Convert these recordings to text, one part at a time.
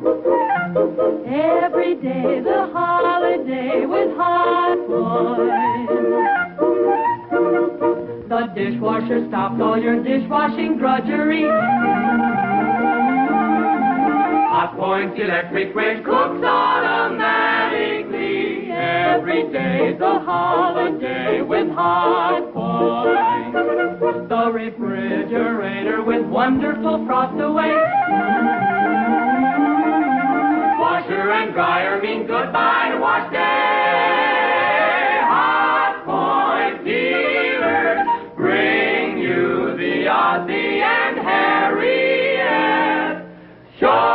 Every day the holiday with Hot Point. The dishwasher stops all your dishwashing drudgery. Hot Point's electric range cooks automatically. Every day's a holiday with Hot Point. The refrigerator with wonderful frost away. Washer and dryer mean goodbye to wash day. Hot Point dealers bring you the Ozzie&Harriet Show.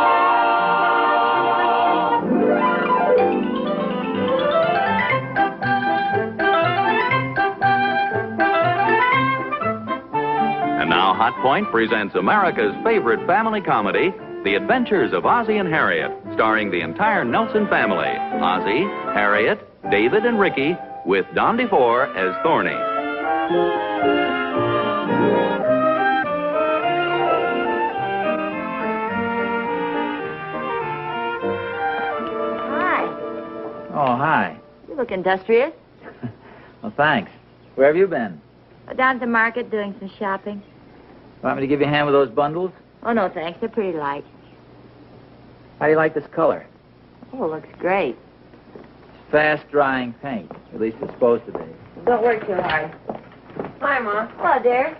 And now Hot Point presents America's favorite family comedy, The Adventures of Ozzie and Harriet, starring the entire Nelson family, Ozzie, Harriet, David, and Ricky, with Don DeFore as Thorny. Hi. Oh, hi. You look industrious. Well, thanks. Where have you been? Down at the market doing some shopping. Want me to give you a hand with those bundles? Oh, no, thanks. They're pretty light. How do you like this color? Oh, it looks great. It's fast-drying paint. At least it's supposed to be. Don't work too hard. Hi, Ma. Hello, dear.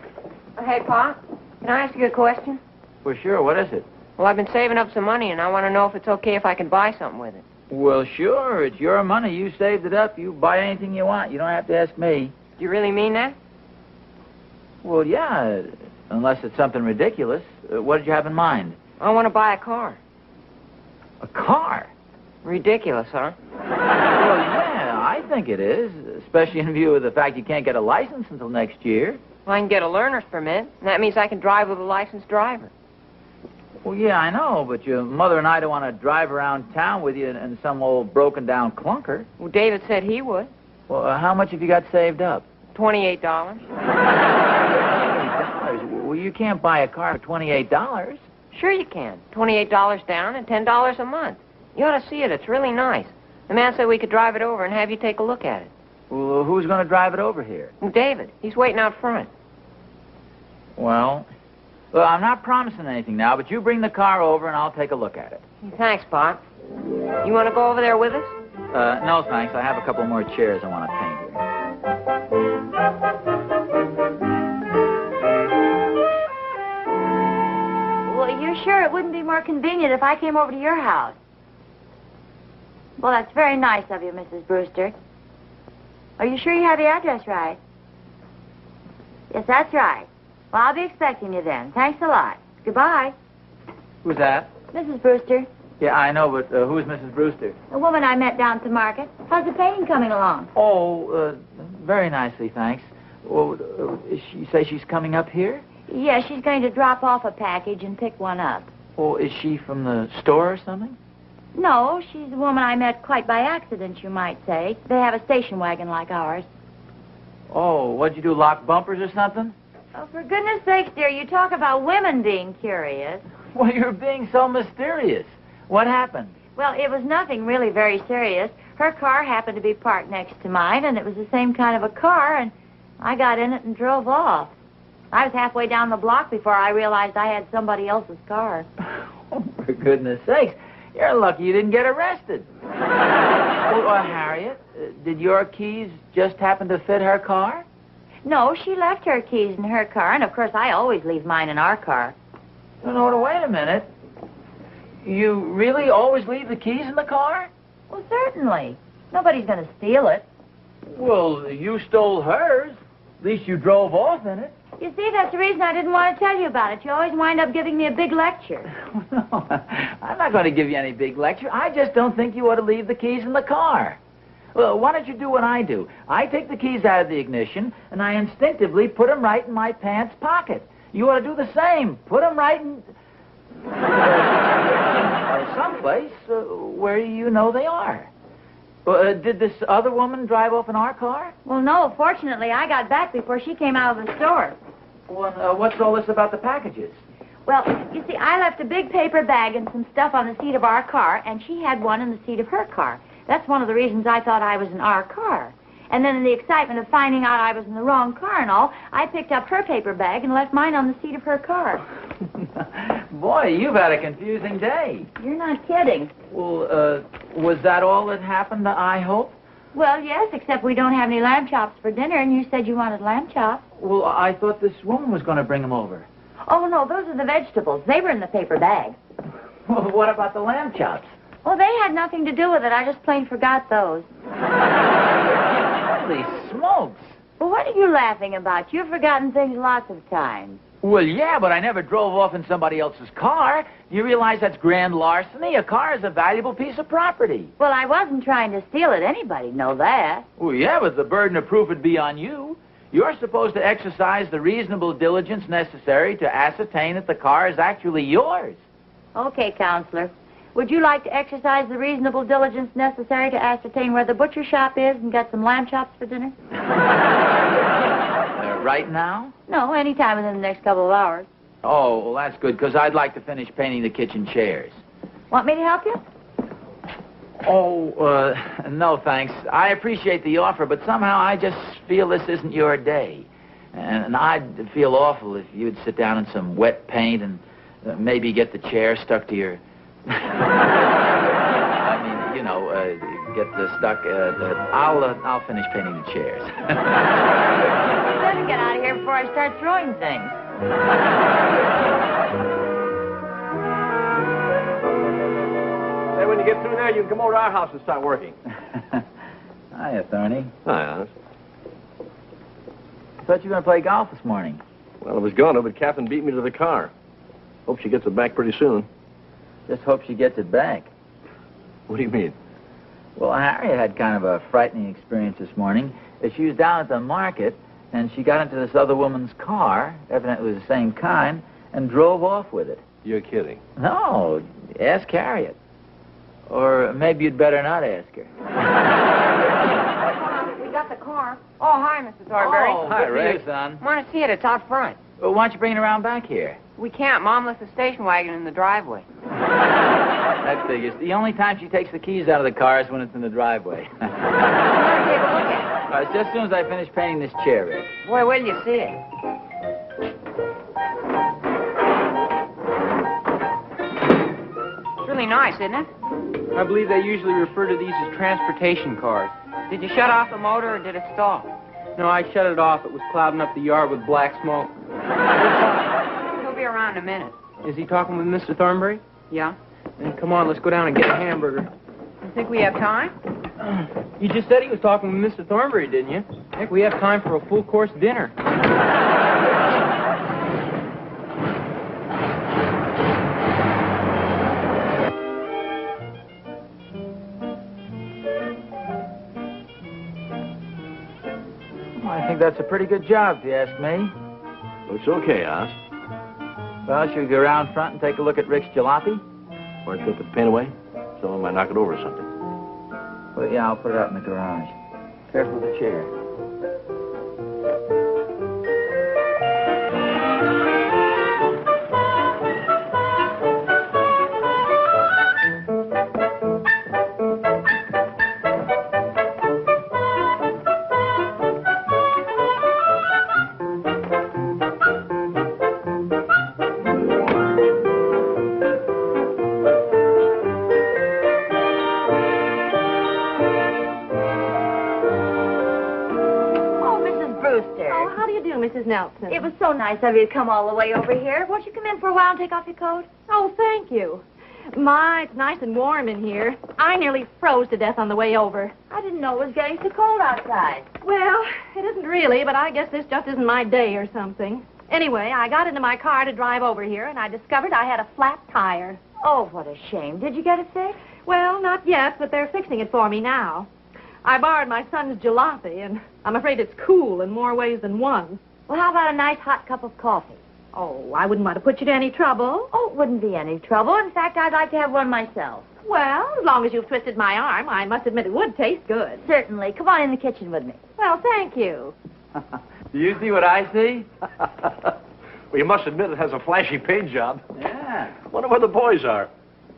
Hey, Pa. Can I ask you a question? Well, sure. What is it? Well, I've been saving up some money, and I want to know if it's okay if I can buy something with it. Well, sure. It's your money. You saved it up. You buy anything you want. You don't have to ask me. Do you really mean that? Well, yeah, unless it's something ridiculous. What did you have in mind? I want to buy a car. A car? Ridiculous, huh? Well, yeah, I think it is, especially in view of the fact you can't get a license until next year. Well, I can get a learner's permit, and that means I can drive with a licensed driver. Well, yeah, I know, but your mother and I don't want to drive around town with you in some old broken-down clunker. Well, David said he would. Well, how much have you got saved up? $28. $28? Well, you can't buy a car for $28. Sure you can. $28 down and $10 a month. You ought to see it. It's really nice. The man said we could drive it over and have you take a look at it. Well, who's going to drive it over here? Well, David. He's waiting out front. Well, I'm not promising anything now, but you bring the car over and I'll take a look at it. Thanks, Pop. You want to go over there with us? No, thanks. I have a couple more chairs I want to paint here. Well, you're sure it wouldn't be more convenient if I came over to your house? Well, that's very nice of you, Mrs. Brewster. Are you sure you have the address right? Yes, that's right. Well, I'll be expecting you then. Thanks a lot. Goodbye. Who's that? Mrs. Brewster. Yeah, I know, but who's Mrs. Brewster? The woman I met down at the market. How's the painting coming along? Oh, very nicely, thanks. Well, you say she's coming up here? Yeah, she's going to drop off a package and pick one up. Oh, is she from the store or something? No, she's a woman I met quite by accident, you might say. They have a station wagon like ours. Oh, what'd you do, lock bumpers or something? Oh, for goodness sakes, dear, you talk about women being curious. Well, you're being so mysterious. What happened? Well, it was nothing really very serious. Her car happened to be parked next to mine, and it was the same kind of a car, and I got in it and drove off. I was halfway down the block before I realized I had somebody else's car. Oh, for goodness sakes. You're lucky you didn't get arrested. Harriet, did your keys just happen to fit her car? No, she left her keys in her car, and of course I always leave mine in our car. No, wait a minute. You really always leave the keys in the car? Well, certainly. Nobody's going to steal it. Well, you stole hers. At least you drove off in it. You see, that's the reason I didn't want to tell you about it. You always wind up giving me a big lecture. No, I'm not going to give you any big lecture. I just don't think you ought to leave the keys in the car. Well, why don't you do what I do? I take the keys out of the ignition, and I instinctively put them right in my pants pocket. You ought to do the same. Put them right in... someplace where you know they are. Did this other woman drive off in our car? Well, no. Fortunately, I got back before she came out of the store. Well, what's all this about the packages? Well, you see, I left a big paper bag and some stuff on the seat of our car, and she had one in the seat of her car. That's one of the reasons I thought I was in our car. And then in the excitement of finding out I was in the wrong car and all, I picked up her paper bag and left mine on the seat of her car. Boy, you've had a confusing day. You're not kidding. Well, was that all that happened, I hope? Well, yes, except we don't have any lamb chops for dinner, and you said you wanted lamb chops. Well, I thought this woman was going to bring them over. Oh, no, those are the vegetables. They were in the paper bag. Well, what about the lamb chops? Well, they had nothing to do with it. I just plain forgot those. Holy smokes. Well, what are you laughing about? You've forgotten things lots of times. Well, yeah, but I never drove off in somebody else's car. You realize that's grand larceny? A car is a valuable piece of property. Well, I wasn't trying to steal it. Anybody know that. Well, yeah, but the burden of proof would be on you. You're supposed to exercise the reasonable diligence necessary to ascertain that the car is actually yours. Okay, Counselor. Would you like to exercise the reasonable diligence necessary to ascertain where the butcher shop is and get some lamb chops for dinner? Right now? No, any time within the next couple of hours. Oh, well, that's good, because I'd like to finish painting the kitchen chairs. Want me to help you? Oh, no, thanks. I appreciate the offer, but somehow I just feel this isn't your day. And I'd feel awful if you'd sit down in some wet paint and maybe get the chair stuck to your... I mean, you know, get stuck... I'll finish painting the chairs. Better get out of here before I start throwing things. Hey, when you get through there, you can come over to our house and start working. Hiya, Thorny. Hi, Honest. I thought you were going to play golf this morning. Well, I was going to, but Catherine beat me to the car. Hope she gets it back pretty soon. Just hope she gets it back. What do you mean? Well, Harriet had kind of a frightening experience this morning. She was down at the market, and she got into this other woman's car, evidently it was the same kind, and drove off with it. You're kidding. No, ask Harriet. Or maybe you'd better not ask her. We got the car. Oh, hi, Mr. Thornberry. Oh, Hi, good for Ray. you, son. Want to see it? It's out front. Well, why don't you bring it around back here? We can't. Mom left the station wagon in the driveway. That figures. The only time she takes the keys out of the car is when it's in the driveway. Come on, take a look at it. All right, just as soon as I finish painting this chair, Rick. Boy, where'll you see it? It's really nice, isn't it? I believe they usually refer to these as transportation cars. Did you shut off the motor or did it stall? No, I shut it off. It was clouding up the yard with black smoke. He'll be around in a minute. Is he talking with Mr. Thornberry? Yeah? Then come on, let's go down and get a hamburger. You think we have time? You just said he was talking with Mr. Thornberry, didn't you? Heck, we have time for a full-course dinner. I think that's a pretty good job, if you ask me. Looks okay, Oz. Well, should we go around front and take a look at Rick's jalopy? Why don't you put the paint away? Someone might knock it over or something. Well, yeah, I'll put it out in the garage. Careful with the chair. Mrs. Nelson. It was so nice of you to come all the way over here. Won't you come in for a while and take off your coat? Oh, thank you. My, it's nice and warm in here. I nearly froze to death on the way over. I didn't know it was getting so cold outside. Well, it isn't really, but I guess this just isn't my day or something. Anyway, I got into my car to drive over here, and I discovered I had a flat tire. Oh, what a shame. Did you get it fixed? Well, not yet, but they're fixing it for me now. I borrowed my son's jalopy, and I'm afraid it's cool in more ways than one. Well, how about a nice hot cup of coffee? Oh, I wouldn't want to put you to any trouble. Oh, it wouldn't be any trouble. In fact, I'd like to have one myself. Well, as long as you've twisted my arm, I must admit it would taste good. Certainly. Come on in the kitchen with me. Well, thank you. Do you see what I see? Well, you must admit it has a flashy paint job. Yeah. Wonder where the boys are.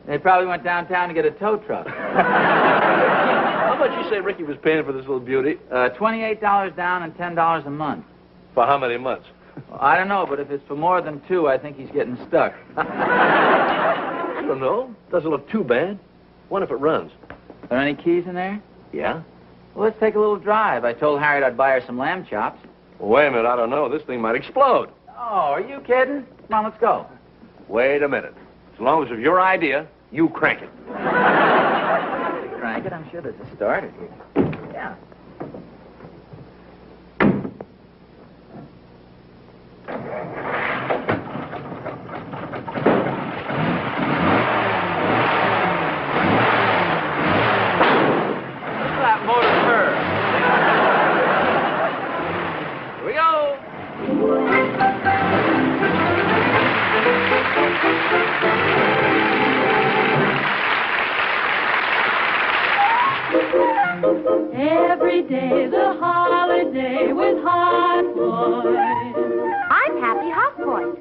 They probably went downtown to get a tow truck. How much you say Ricky was paying for this little beauty? $28 down and $10 a month. For how many months? Well, I don't know, but if it's for more than 2, I think he's getting stuck. I don't know. Doesn't look too bad. What if it runs? Are there any keys in there? Yeah? Well, let's take a little drive. I told Harriet I'd buy her some lamb chops. Well, wait a minute. I don't know. This thing might explode. Oh, are you kidding? Come on, let's go. Wait a minute. As long as it's your idea, you crank it. Crank it. I'm sure there's a starter here. Yeah. Look at that motor purr. Here we go. Every day's a holiday with Hot Point. I'm Happy Hot Point.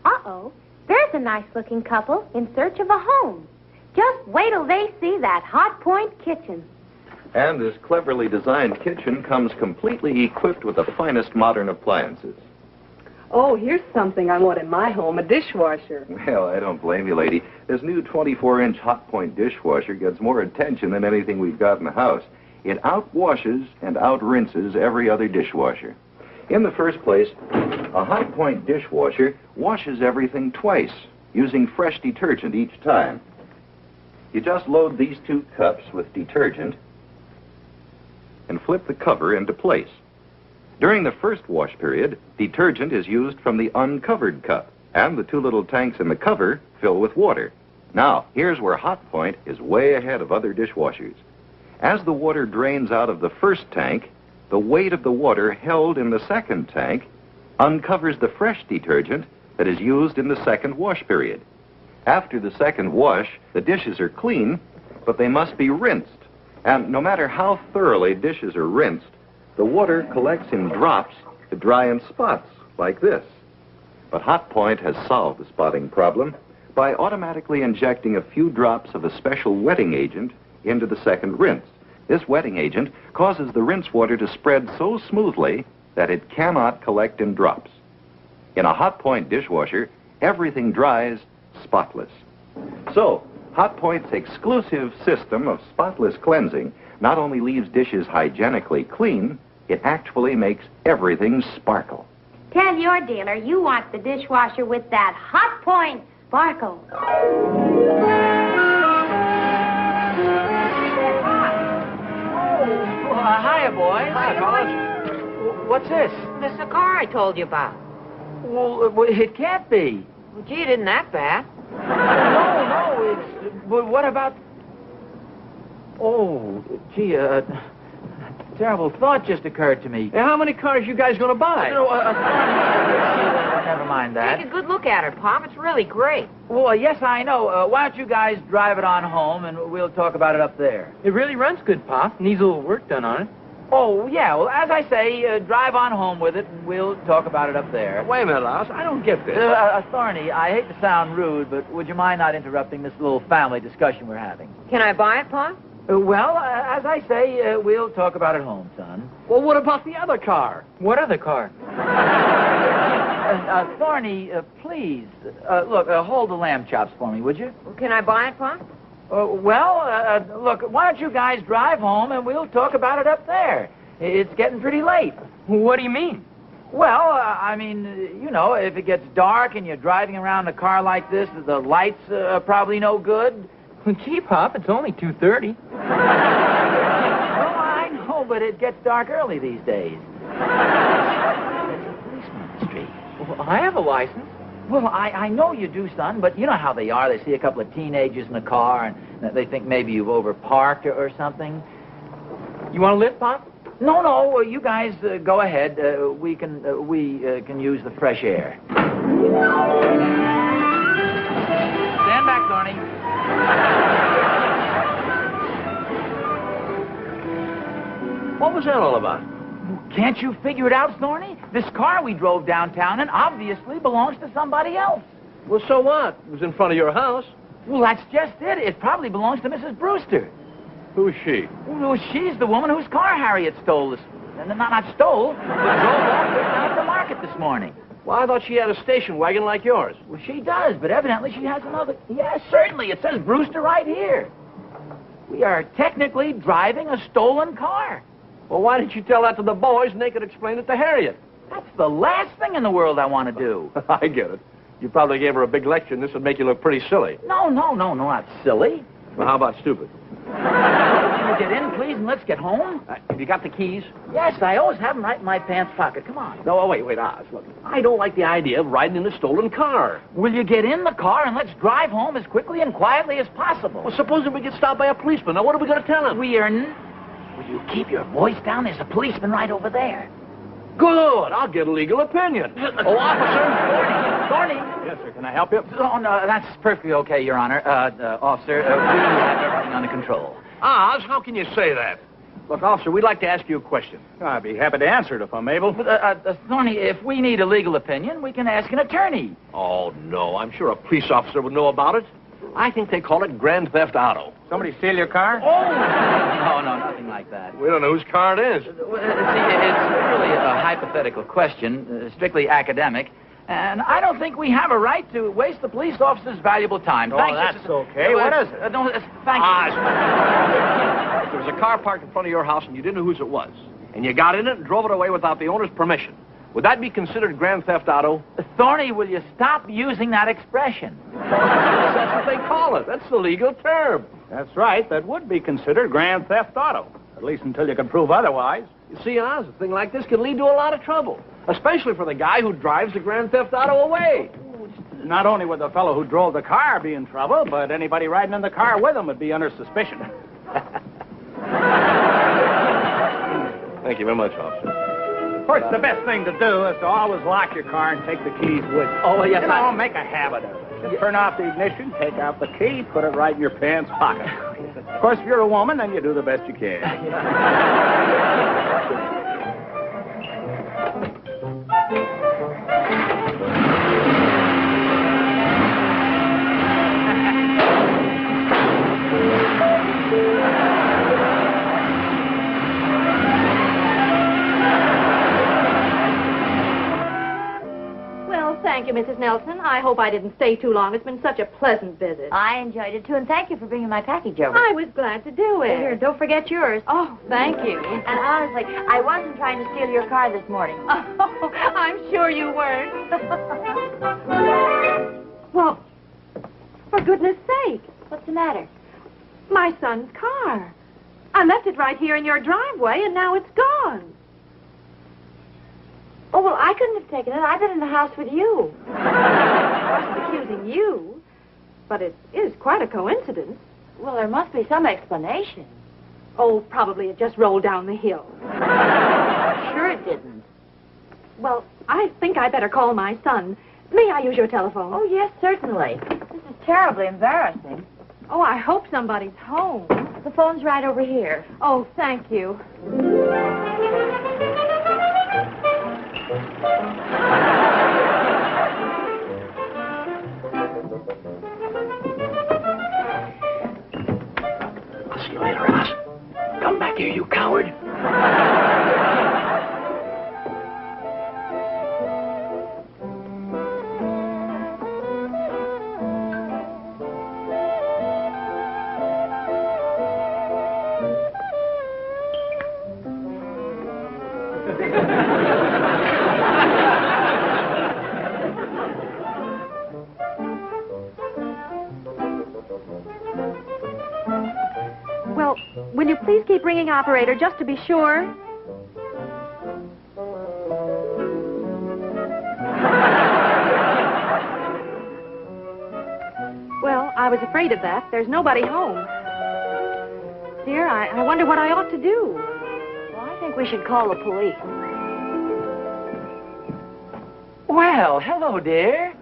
Uh-oh. There's a nice-looking couple in search of a home. Just wait till they see that Hot Point kitchen. And this cleverly designed kitchen comes completely equipped with the finest modern appliances. Oh, here's something I want in my home, a dishwasher. Well, I don't blame you, lady. This new 24-inch Hot Point dishwasher gets more attention than anything we've got in the house. It outwashes and outrinses every other dishwasher. In the first place, a Hot Point dishwasher washes everything twice, using fresh detergent each time. You just load these 2 cups with detergent and flip the cover into place. During the first wash period, detergent is used from the uncovered cup, and the 2 little tanks in the cover fill with water. Now, here's where Hot Point is way ahead of other dishwashers. As the water drains out of the first tank, the weight of the water held in the second tank uncovers the fresh detergent that is used in the second wash period. After the second wash, the dishes are clean, but they must be rinsed. And no matter how thoroughly dishes are rinsed, the water collects in drops to dry in spots like this. But Hot Point has solved the spotting problem by automatically injecting a few drops of a special wetting agent into the second rinse. This wetting agent causes the rinse water to spread so smoothly that it cannot collect in drops. In a Hot Point dishwasher, everything dries spotless. So, Hot Point's exclusive system of spotless cleansing not only leaves dishes hygienically clean, it actually makes everything sparkle. Tell your dealer you want the dishwasher with that Hot Point sparkle. Hiya, boys. Hi, fellas. What's this? This is the car I told you about. Well, it can't be. Well, gee, it isn't that bad. No, it's... But what about... Oh, gee, a terrible thought just occurred to me. Hey, how many cars you guys going to buy? No, never mind that. Take a good look at her, Pop. It's really great. Well, yes, I know. Why don't you guys drive it on home, and we'll talk about it up there. It really runs good, Pop. Needs a little work done on it. Oh, yeah. Well, as I say, drive on home with it, and we'll talk about it up there. Wait a minute, Alice. I don't get this. Thorny, I hate to sound rude, but would you mind not interrupting this little family discussion we're having? Can I buy it, Pop? Well, as I say, we'll talk about it home, son. Well, what about the other car? What other car? Thorny, please, look, hold the lamb chops for me, would you? Well, can I buy it, Pop? Look, why don't you guys drive home and we'll talk about it up there? It's getting pretty late. What do you mean? Well, I mean, you know, if it gets dark and you're driving around a car like this, the lights are probably no good. Well, gee, Pop, it's only 2:30. Well, I know, but it gets dark early these days. There's a policeman on the street. Well, I have a license. Well, I know you do, son, but you know how they are. They see a couple of teenagers in a car, and they think maybe you've overparked or something. You want to lift, Pop? No, you guys go ahead. We can use the fresh air. Stand back, Thorny. What was that all about? Can't you figure it out, Thorny? This car we drove downtown and obviously belongs to somebody else. Well, so what? It was in front of your house. Well, that's just it. It probably belongs to Mrs. Brewster. Who's she? Well, she's the woman whose car Harriet stole this... Not stole, but drove off with down at the market this morning. Well, I thought she had a station wagon like yours. Well, she does, but evidently she has another... Yes, certainly. It says Brewster right here. We are technically driving a stolen car. Well, why didn't you tell that to the boys and they could explain it to Harriet? That's the last thing in the world I want to do. I get it. You probably gave her a big lecture, and this would make you look pretty silly. No, not silly. Well, how about stupid? Can you get in, please, and let's get home? Have you got the keys? Yes, I always have them right in my pants pocket. Come on. No, wait, Oz. Look, I don't like the idea of riding in a stolen car. Will you get in the car and let's drive home as quickly and quietly as possible? Well, supposing we get stopped by a policeman. Now, what are we going to tell him? Will you keep your voice down? There's a policeman right over there. Good. I'll get a legal opinion. Oh, officer. Thorny. Yes, sir. Can I help you? Oh, no, that's perfectly okay, Your Honor. Officer, we have everything under control. Oz, how can you say that? Look, officer, we'd like to ask you a question. I'd be happy to answer it if I'm able. Thorny, if we need a legal opinion, we can ask an attorney. Oh, no. I'm sure a police officer would know about it. I think they call it grand theft auto. Somebody steal your car? Oh! No, nothing like that. We don't know whose car it is. See, it's really a hypothetical question, strictly academic, and I don't think we have a right to waste the police officer's valuable time. Oh, that's okay. What is it? Thank you. If there was a car parked in front of your house and you didn't know whose it was, and you got in it and drove it away without the owner's permission, would that be considered grand theft auto? Thorny, will you stop using that expression? That's what they call it. That's the legal term. That's right. That would be considered grand theft auto. At least until you can prove otherwise. You see, Oz, a thing like this could lead to a lot of trouble, especially for the guy who drives the grand theft auto away. Not only would the fellow who drove the car be in trouble, but anybody riding in the car with him would be under suspicion. Thank you very much, officer. Of course, the best thing to do is to always lock your car and take the keys with you. Oh, yes, Make a habit of it. Just turn off the ignition, take out the key, put it right in your pants pocket. Of course, if you're a woman, then you do the best you can. Thank you, Mrs. Nelson. I hope I didn't stay too long. It's been such a pleasant visit. I enjoyed it, too, and thank you for bringing my package over. I was glad to do it. Here, don't forget yours. Oh, thank you. And honestly, I wasn't trying to steal your car this morning. Oh, I'm sure you weren't. Well, for goodness sake. What's the matter? My son's car. I left it right here in your driveway, and now it's gone. Oh, well, I couldn't have taken it. I've been in the house with you. I wasn't accusing you, but it is quite a coincidence. Well, there must be some explanation. Oh, probably it just rolled down the hill. Sure it didn't. Well, I think I better call my son. May I use your telephone? Oh, yes, certainly. This is terribly embarrassing. Oh, I hope somebody's home. The phone's right over here. Oh, thank you. I'll see you later, Oz. Come back here, you coward. Well, will you please keep ringing, operator, just to be sure? Well, I was afraid of that. There's nobody home. Dear, I wonder what I ought to do. Well, I think we should call the police. Well, hello, dear.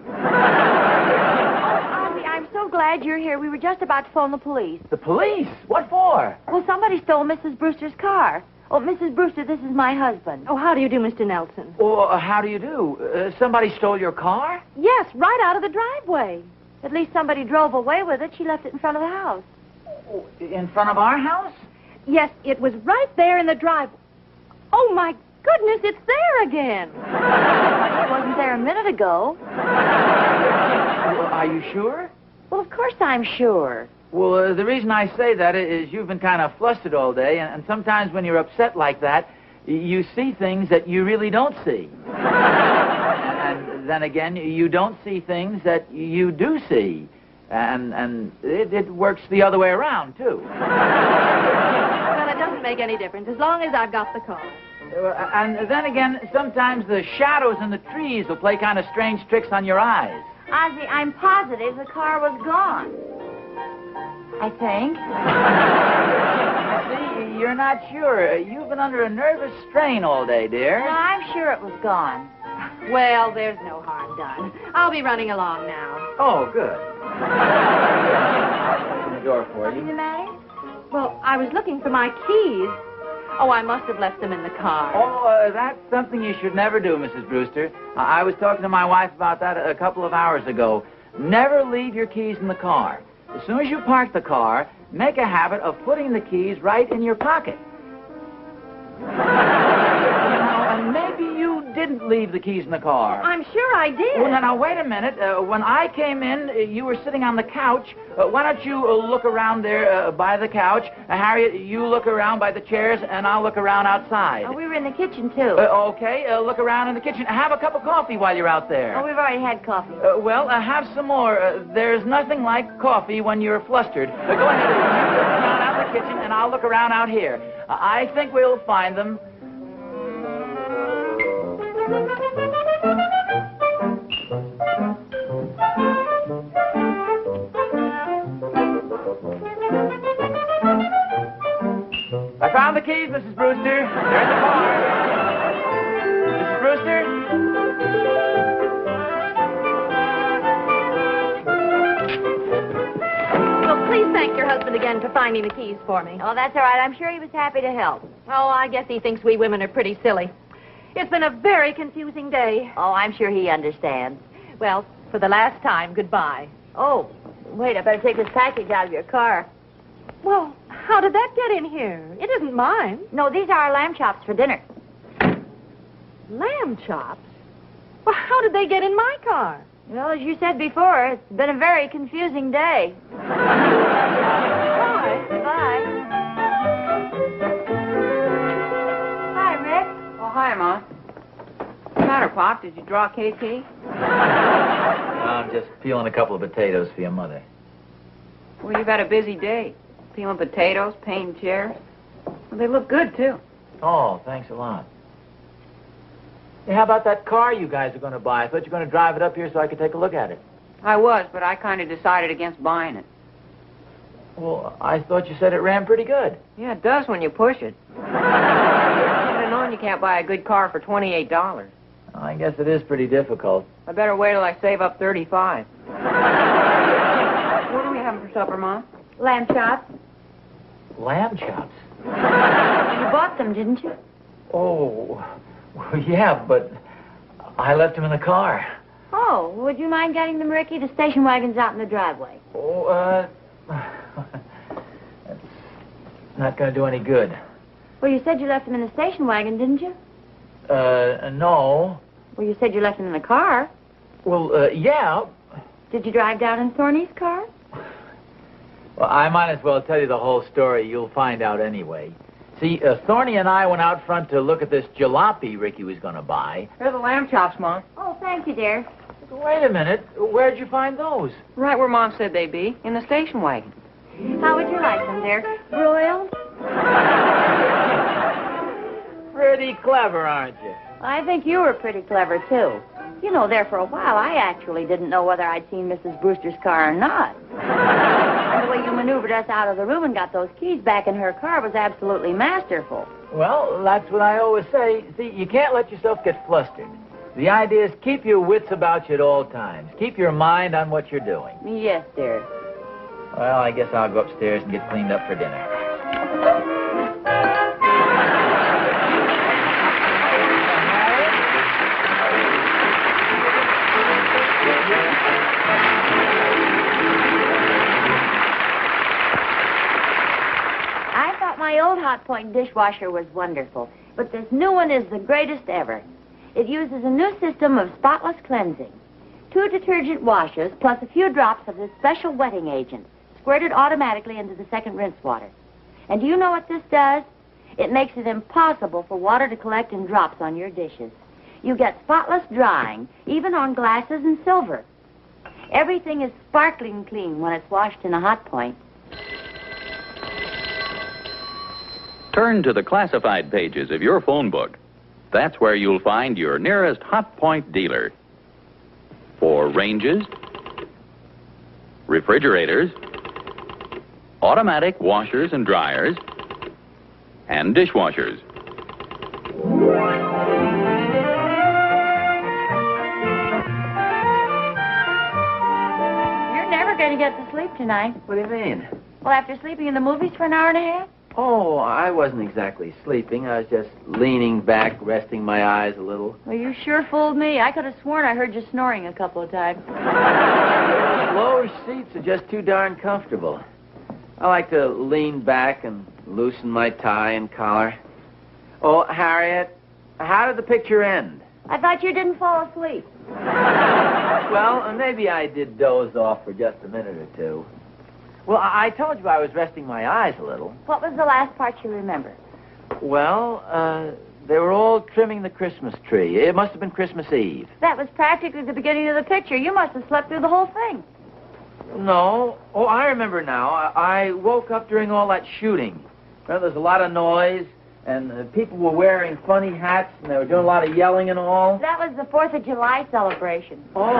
Ozzie, I'm so glad you're here. We were just about to phone the police. The police? What for? Well, somebody stole Mrs. Brewster's car. Oh, Mrs. Brewster, this is my husband. Oh, how do you do, Mr. Nelson? Oh, how do you do? Somebody stole your car? Yes, right out of the driveway. At least somebody drove away with it. She left it in front of the house. In front of our house? Yes, it was right there in the driveway. Oh, my goodness, it's there again. It wasn't there a minute ago. Well, are you sure? Well, of course I'm sure. Well, the reason I say that is you've been kind of flustered all day, and sometimes when you're upset like that, you see things that you really don't see. And then again, you don't see things that you do see. And it works the other way around, too. Well, it doesn't make any difference as long as I've got the car. And then again, sometimes the shadows in the trees will play kind of strange tricks on your eyes. Ozzie, I'm positive the car was gone. I think. See, you're not sure. You've been under a nervous strain all day, dear. Well, I'm sure it was gone. Well, there's no harm done. I'll be running along now. Oh, good. I'll open the door for What's the you. matter? Well, I was looking for my keys. Oh, I must have left them in the car. Oh, that's something you should never do, Mrs. Brewster. I was talking to my wife about that a couple of hours ago. Never leave your keys in the car. As soon as you park the car, make a habit of putting the keys right in your pocket. Now, maybe you didn't leave the keys in the car. I'm sure I did. Well, now, wait a minute. When I came in, you were sitting on the couch. Why don't you look around there by the couch? Harriet, you look around by the chairs, and I'll look around outside. Oh, we were in the kitchen, too. Okay, look around in the kitchen. Have a cup of coffee while you're out there. Oh, we've already had coffee. Well, have some more. There's nothing like coffee when you're flustered. Go ahead. You look around out in the kitchen, and I'll look around out here. I think we'll find them. I found the keys, Mrs. Brewster. They're in the car. Mrs. Brewster? Well, please thank your husband again for finding the keys for me. Oh, that's all right. I'm sure he was happy to help. Oh, I guess he thinks we women are pretty silly. It's been a very confusing day. Oh, I'm sure he understands. Well, for the last time, goodbye. Oh, wait, I better take this package out of your car. Well, how did that get in here? It isn't mine. No, these are our lamb chops for dinner. Lamb chops? Well, how did they get in my car? Well, as you said before, it's been a very confusing day. Bye. Bye. Hi, Rick. Oh, hi, Ma. What's the matter, Pop? Did you draw KT? I'm just peeling a couple of potatoes for your mother. Well, you've had a busy day. Peeling potatoes, painting chairs. Well, they look good, too. Oh, thanks a lot. Hey, how about that car you guys are going to buy? I thought you were going to drive it up here so I could take a look at it. I was, but I kind of decided against buying it. Well, I thought you said it ran pretty good. Yeah, it does when you push it. I should have known you can't buy a good car for $28. I guess it is pretty difficult. I better wait till I save up $35. What are we having for supper, Mom? Lamb chops. Lamb chops? You bought them, didn't you? Oh, well, yeah, but I left them in the car. Oh, would you mind getting them, Ricky? The station wagon's out in the driveway. Oh, that's not going to do any good. Well, you said you left them in the station wagon, didn't you? No. Well, you said you left them in the car. Well, yeah. Did you drive down in Thorny's car? Well, I might as well tell you the whole story. You'll find out anyway. See, Thorny and I went out front to look at this jalopy Ricky was going to buy. They're the lamb chops, Mom. Oh, thank you, dear. Wait a minute. Where'd you find those? Right where Mom said they'd be, in the station wagon. How would you like them, dear? Broiled? Pretty clever, aren't you? I think you were pretty clever, too. You know, there for a while, I actually didn't know whether I'd seen Mrs. Brewster's car or not. And the way you maneuvered us out of the room and got those keys back in her car was absolutely masterful. Well, that's what I always say. See, you can't let yourself get flustered. The idea is keep your wits about you at all times. Keep your mind on what you're doing. Yes, dear. Well, I guess I'll go upstairs and get cleaned up for dinner. my old Hot Point dishwasher was wonderful, but this new one is the greatest ever. It uses a new system of spotless cleansing. 2 detergent washes plus a few drops of this special wetting agent squirted automatically into the second rinse water. And do you know what this does? It makes it impossible for water to collect in drops on your dishes. You get spotless drying, even on glasses and silver. Everything is sparkling clean when it's washed in a Hot Point. Turn to the classified pages of your phone book. That's where you'll find your nearest Hot Point dealer. For ranges, refrigerators, automatic washers and dryers, and dishwashers. You're never going to get to sleep tonight. What do you mean? Well, after sleeping in the movies for an hour and a half? Oh, I wasn't exactly sleeping. I was just leaning back, resting my eyes a little. Well, you sure fooled me. I could have sworn I heard you snoring a couple of times. Low seats are just too darn comfortable. I like to lean back and loosen my tie and collar. Oh, Harriet, how did the picture end? I thought you didn't fall asleep. Well, maybe I did doze off for just a minute or two. Well, I told you I was resting my eyes a little. What was the last part you remember? Well, they were all trimming the Christmas tree. It must have been Christmas Eve. That was practically the beginning of the picture. You must have slept through the whole thing. No. Oh, I remember now. I woke up during all that shooting. Well, there's a lot of noise, and people were wearing funny hats, and they were doing a lot of yelling and all. That was the 4th of July celebration. Oh.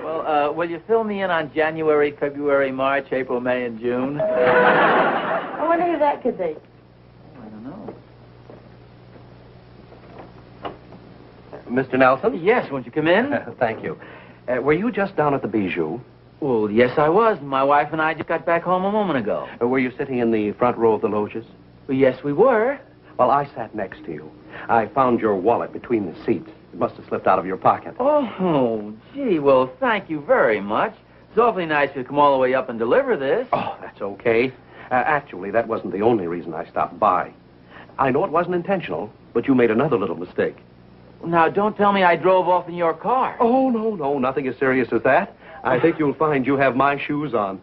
Well, will you fill me in on January, February, March, April, May, and June? I wonder who that could be. I don't know. Mr. Nelson? Yes, won't you come in? Thank you. Were you just down at the Bijou? Well, yes, I was. My wife and I just got back home a moment ago. Were you sitting in the front row of the loges? Well, yes, we were. Well, I sat next to you. I found your wallet between the seats. It must have slipped out of your pocket. Oh, gee, well, thank you very much. It's awfully nice of you to come all the way up and deliver this. Oh, that's okay. Actually, that wasn't the only reason I stopped by. I know it wasn't intentional, but you made another little mistake. Now, don't tell me I drove off in your car. Oh, no, nothing as serious as that. I think you'll find you have my shoes on.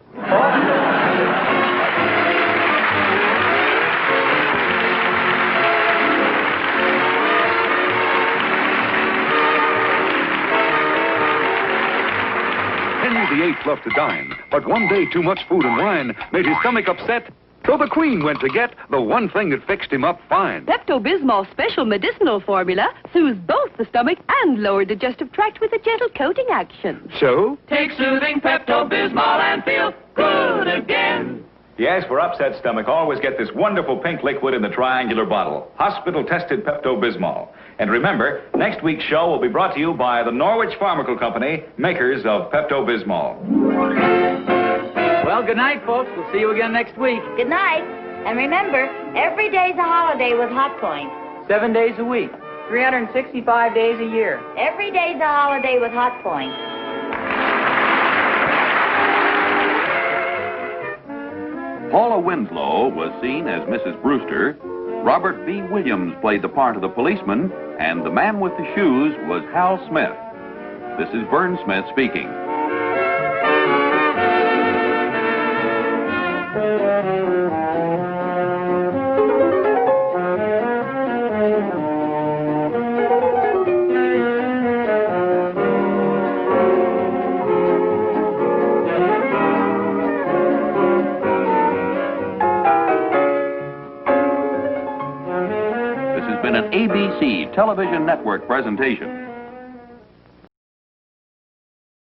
Henry VIII loved to dine, but one day too much food and wine made his stomach upset. So the Queen went to get the one thing that fixed him up fine. Pepto-Bismol's special medicinal formula soothes both the stomach and lower digestive tract with a gentle coating action. So? Take soothing Pepto-Bismol and feel good again. Yes, for upset stomach, always get this wonderful pink liquid in the triangular bottle. Hospital-tested Pepto-Bismol. And remember, next week's show will be brought to you by the Norwich Pharmaceutical Company, makers of Pepto-Bismol. Well, good night, folks. We'll see you again next week. Good night. And remember, every day's a holiday with Hot Point. 7 days a week. 365 days a year. Every day's a holiday with Hot Point. Paula Winslow was seen as Mrs. Brewster. Robert B. Williams played the part of the policeman, and the man with the shoes was Hal Smith. This is Vern Smith speaking. An ABC television network presentation.